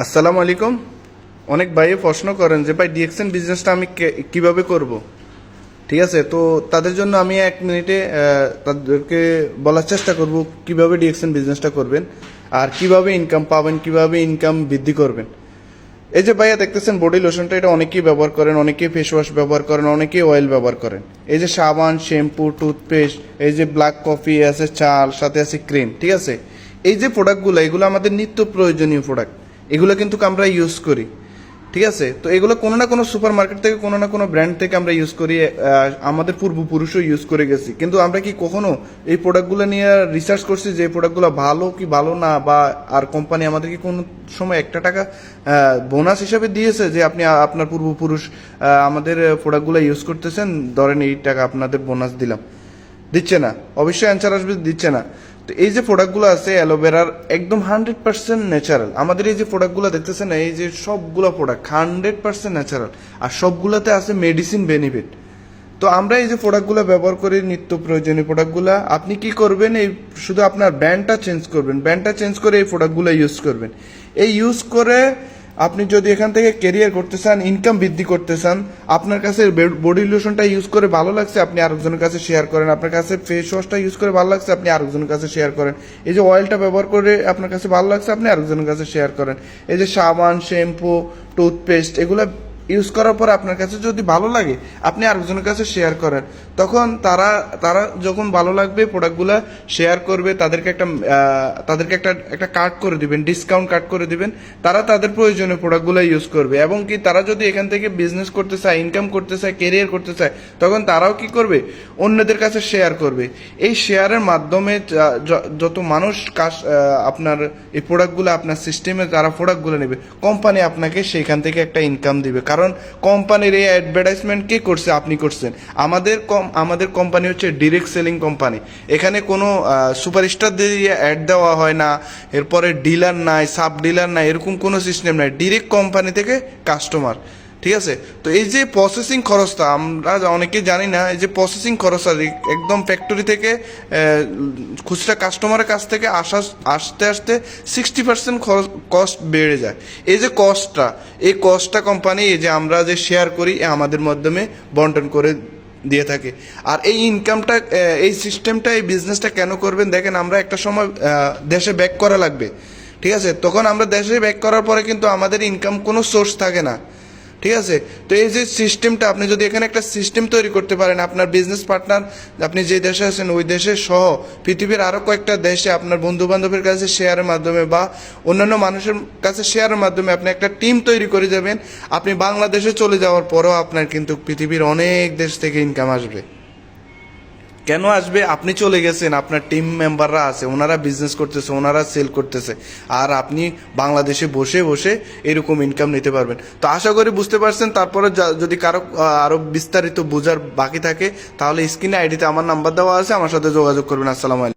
আসসালামু আলাইকুম। অনেক ভাই প্রশ্ন করেন যে ভাই ডিএক্সএন বিজনেসটা আমি কিভাবে করব। ঠিক আছে, তো তাদের জন্য আমি 1 মিনিটে তাদেরকে বলার চেষ্টা করব কিভাবে ডিএক্সএন বিজনেসটা করবেন আর কিভাবে ইনকাম পাবেন, কিভাবে ইনকাম বৃদ্ধি করবেন। এই যে ভাইয়া দেখতেছেন বডি লোশনটা, এটা অনেকেই ব্যবহার করেন, অনেকেই ফেস ওয়াশ ব্যবহার করেন, অনেকেই অয়েল ব্যবহার করেন। এই যে সাবান, শ্যাম্পু, টুথপেস্ট, এই যে ব্ল্যাক কফি আছে, চাল, সাথে আছে ক্রিম। ঠিক আছে, এই যে প্রোডাক্টগুলো, এগুলো আমাদের নিত্য প্রয়োজনীয় প্রোডাক্ট। এগুলো কিন্তু আমরা ইউজ করি। ঠিক আছে, তো এগুলো কোনো না কোনো সুপার মার্কেট থেকে, কোনো না কোনো ব্র্যান্ড থেকে আমরা ইউজ করি। আমাদের পূর্বপুরুষও ইউজ করে গেছি, কিন্তু আমরা কি কখনো এই প্রোডাক্টগুলো নিয়ে রিসার্চ করছি যে এই প্রোডাক্টগুলো ভালো কি ভালো না, বা আর কোম্পানি আমাদের কি কোনো সময় একটা টাকা বোনাস হিসাবে দিয়েছে যে আপনি আপনার পূর্বপুরুষ আমাদের প্রোডাক্টগুলো ইউজ করতেছেন, ধরেন এই টাকা আপনাদের বোনাস দিলাম? দিচ্ছে না, অবশ্যই অ্যান্সার আসবে দিচ্ছে না। তো এই যে প্রোডাক্টগুলো আছে অ্যালোভেরার, একদম 100% ন্যাচারাল। আমাদের এই যে প্রোডাক্টগুলো দেখতেছেন, এই যে সবগুলো প্রোডাক্ট 100% ন্যাচারাল, আর সবগুলোতে আছে মেডিসিন বেনিফিট। তো আমরা এই যে প্রোডাক্টগুলো ব্যবহার করি, নিত্য প্রয়োজনীয় প্রোডাক্টগুলো, আপনি কি করবেন, এই শুধু আপনার ব্র্যান্ডটা চেঞ্জ করবেন, ব্র্যান্ডটা চেঞ্জ করে এই প্রোডাক্টগুলো ইউজ করবেন। এই ইউজ করে আপনি যদি এখান থেকে কেরিয়ার করতে চান, ইনকাম বৃদ্ধি করতে চান, আপনার কাছে বডি লোশনটা ইউজ করে ভালো লাগছে, আপনি আরেকজনের কাছে শেয়ার করেন। আপনার কাছে ফেস ওয়াশটা ইউজ করে ভালো লাগছে, আপনি আরেকজনের কাছে শেয়ার করেন। এই যে অয়েলটা ব্যবহার করে আপনার কাছে ভালো লাগছে, আপনি আরেকজনের কাছে শেয়ার করেন। এই যে সাবান, শ্যাম্পু, টুথপেস্ট, এগুলো ইউজ করার পর আপনার কাছে যদি ভালো লাগে, আপনি আরেকজনের কাছে শেয়ার করেন। তখন তারা তারা যখন ভালো লাগবে প্রোডাক্টগুলো শেয়ার করবে, তাদেরকে একটা কার্ড করে দিবেন, ডিসকাউন্ট কার্ড করে দিবেন। তারা তাদের প্রয়োজনীয় প্রোডাক্টগুলো ইউজ করবে, এবং কি তারা যদি এখান থেকে বিজনেস করতে চায়, ইনকাম করতে চায়, কেরিয়ার করতে চায়, তখন তারাও কি করবে, অন্যদের কাছে শেয়ার করবে। এই শেয়ারের মাধ্যমে যত মানুষ আপনার এই প্রোডাক্টগুলো আপনার সিস্টেমে যারা প্রোডাক্টগুলো নেবে, কোম্পানি আপনাকে সেইখান থেকে একটা ইনকাম দিবে। কারণ কোম্পানির এই অ্যাডভার্টাইজমেন্ট কে করছে? আপনি করছেন। আমাদের কোম্পানি হচ্ছে ডিরেক্ট সেলিং কোম্পানি। এখানে কোনো সুপারস্টার দিয়ে অ্যাড দেওয়া হয় না, এরপরে ডিলার নাই, সাব ডিলার নাই, এরকম কোনো সিস্টেম নাই। ডিরেক্ট কোম্পানি থেকে কাস্টমার। ঠিক আছে, তো এই যে প্রসেসিং খরচটা আমরা অনেকে জানি না, এই যে প্রসেসিং খরচটা একদম ফ্যাক্টরি থেকে খুচরা কাস্টমারের কাছ থেকে আসতে আসতে 60% কস্ট বেড়ে যায়। এই যে কস্টটা কোম্পানি, এই যে আমরা যে শেয়ার করি, আমাদের মাধ্যমে বন্টন করে দিয়ে থাকে। আর এই ইনকামটা, এই সিস্টেমটা, এই বিজনেসটা কেন করবেন দেখেন, আমরা একটা সময় দেশে ব্যাক করা লাগবে। ঠিক আছে, তখন আমরা দেশে ব্যাক করার পরে কিন্তু আমাদের ইনকাম কোনো সোর্স থাকে না। ঠিক আছে, তো এই যে সিস্টেমটা, আপনি যদি এখানে একটা সিস্টেম তৈরি করতে পারেন, আপনার বিজনেস পার্টনার, আপনি যে দেশে আছেন ওই দেশে সহ পৃথিবীর আরও কয়েকটা দেশে আপনার বন্ধু বান্ধবের কাছে শেয়ারের মাধ্যমে বা অন্যান্য মানুষের কাছে শেয়ারের মাধ্যমে আপনি একটা টিম তৈরি করে যাবেন। আপনি বাংলাদেশে চলে যাওয়ার পরেও আপনার কিন্তু পৃথিবীর অনেক দেশ থেকে ইনকাম আসবে। কেন আসবে? আপনি চলে গেছেন, আপনার টিম মেম্বাররা আছে, ওনারা বিজনেস করতেছে, ওনারা সেল করতেছে, আর আপনি বাংলাদেশে বসে বসে এরকম ইনকাম নিতে পারবেন। তো আশা করি বুঝতে পারছেন। তারপরে যদি কারো আরো বিস্তারিত বোঝার বাকি থাকে, তাহলে স্ক্রিনে আইডিতে আমার নাম্বার দেওয়া আছে, আমার সাথে যোগাযোগ করবেন। আসসালামু আলাইকুম।